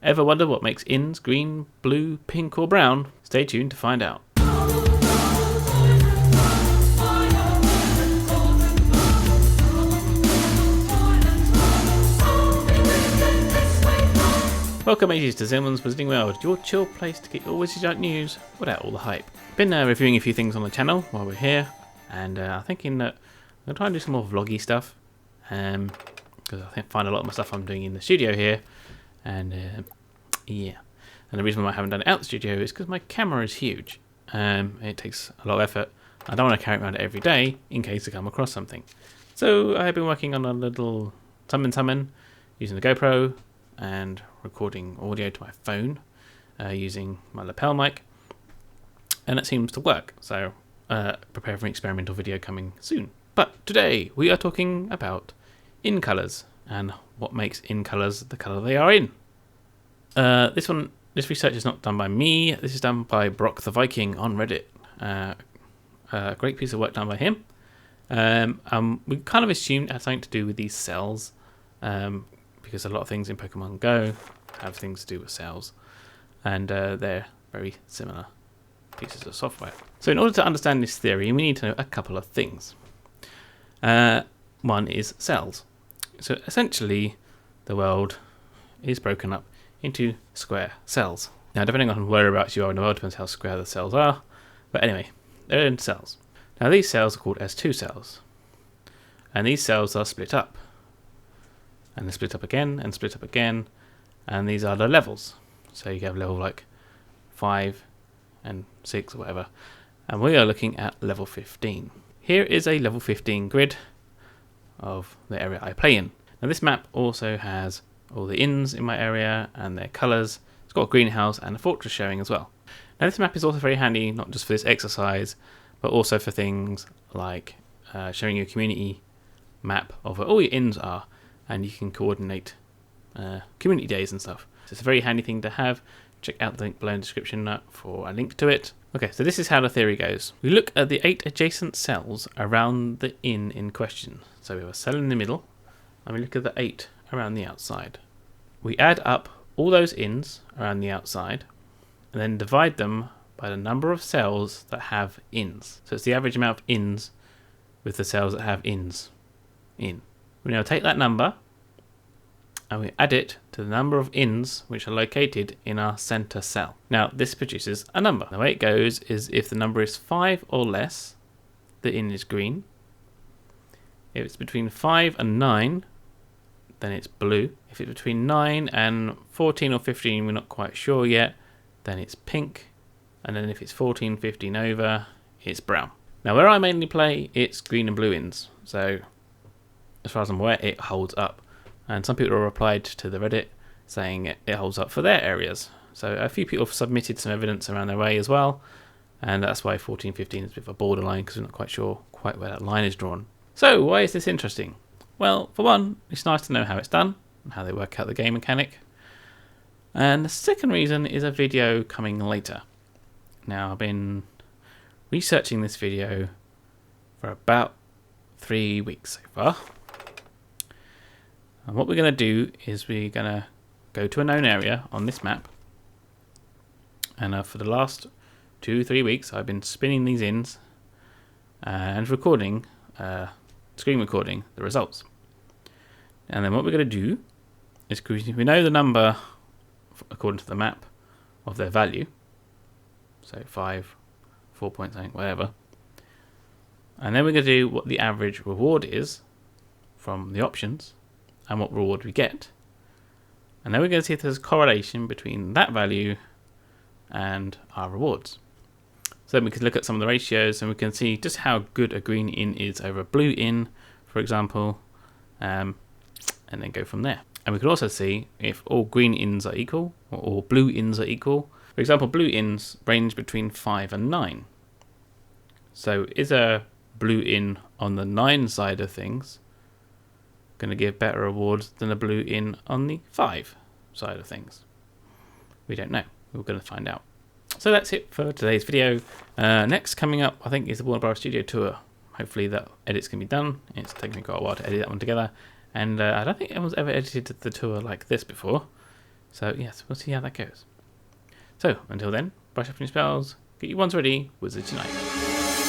Ever wonder what makes inns green, blue, pink or brown? Stay tuned to find out. Welcome mateys to Zealman's Wizarding World, your chill place to get your Wizarding news without all the hype. Been reviewing a few things on the channel while we're here, and I'm thinking that I'm going to try and do some more vloggy stuff, because I find a lot of my stuff I'm doing in the studio here, and yeah. And the reason why I haven't done it out the studio is because my camera is huge. It takes a lot of effort. I don't want to carry it around every day in case I come across something. So I've been working on a little summon using the GoPro, and recording audio to my phone using my lapel mic, and it seems to work, so prepare for an experimental video coming soon. But today we are talking about in colours and what makes in colours the colour they are in. This research is not done by me, this is done by Brock the Viking on Reddit. A great piece of work done by him. We kind of assumed it had something to do with these cells, because a lot of things in Pokemon Go have things to do with cells, and they're very similar pieces of software. So in order to understand this theory, we need to know a couple of things. One is cells. So essentially, the world is broken up into square cells. Now, depending on whereabouts you are in the world, depends how square the cells are. But anyway, they're in cells. Now, these cells are called S2 cells, and these cells are split up. And they split up again, and split up again, and these are the levels. So you have level like 5 and 6 or whatever, and we are looking at level 15. Here is a level 15 grid of the area I play in. Now this map also has all the inns in my area and their colours. It's got a greenhouse and a fortress showing as well. Now this map is also very handy, not just for this exercise, but also for things like showing you a community map of where all your inns are, and you can coordinate community days and stuff. So it's a very handy thing to have. Check out the link below in the description for a link to it. Okay, so this is how the theory goes. We look at the 8 adjacent cells around the inn in question. So we have a cell in the middle, and we look at the 8 around the outside. We add up all those inns around the outside, and then divide them by the number of cells that have inns. So it's the average amount of inns with the cells that have inns in. We now take that number and we add it to the number of inns which are located in our center cell. Now this produces a number. The way it goes is if the number is 5 or less, the inn is green. If it's between 5 and 9, then it's blue. If it's between 9 and 14 or 15, we're not quite sure yet, then it's pink. And then if it's 14, 15 over, it's brown. Now where I mainly play, it's green and blue inns. So as far as I'm aware, it holds up. And some people have replied to the Reddit saying it holds up for their areas. So a few people have submitted some evidence around their way as well. And that's why 14, 15 is a bit of a borderline, because we're not quite sure quite where that line is drawn. So why is this interesting? Well, for one, it's nice to know how it's done and how they work out the game mechanic. And the second reason is a video coming later. Now, I've been researching this video for about 3 weeks so far. And what we're going to do is we're going to go to a known area on this map. And for the last 2-3 weeks, I've been spinning these inns and recording, screen recording the results. And then what we're going to do is, we know the number according to the map of their value. So 5, 4 point something, whatever. And then we're going to do what the average reward is from the options and what reward we get. And then we're going to see if there's a correlation between that value and our rewards. So then we can look at some of the ratios and we can see just how good a green inn is over a blue inn, for example, and then go from there. And we can also see if all green inns are equal or all blue inns are equal. For example, blue inns range between 5 and 9. So is a blue inn on the 9 side of things going to give better rewards than a blue inn on the 5 side of things? We don't know. We're going to find out. So that's it for today's video. Next coming up, I think, is the Warner Bros. Studio tour. Hopefully that edits can be done. It's taken me quite a while to edit that one together. And I don't think anyone's ever edited the tour like this before. So yes, we'll see how that goes. So until then, brush up on your spells, get your wands ready, wizards unite.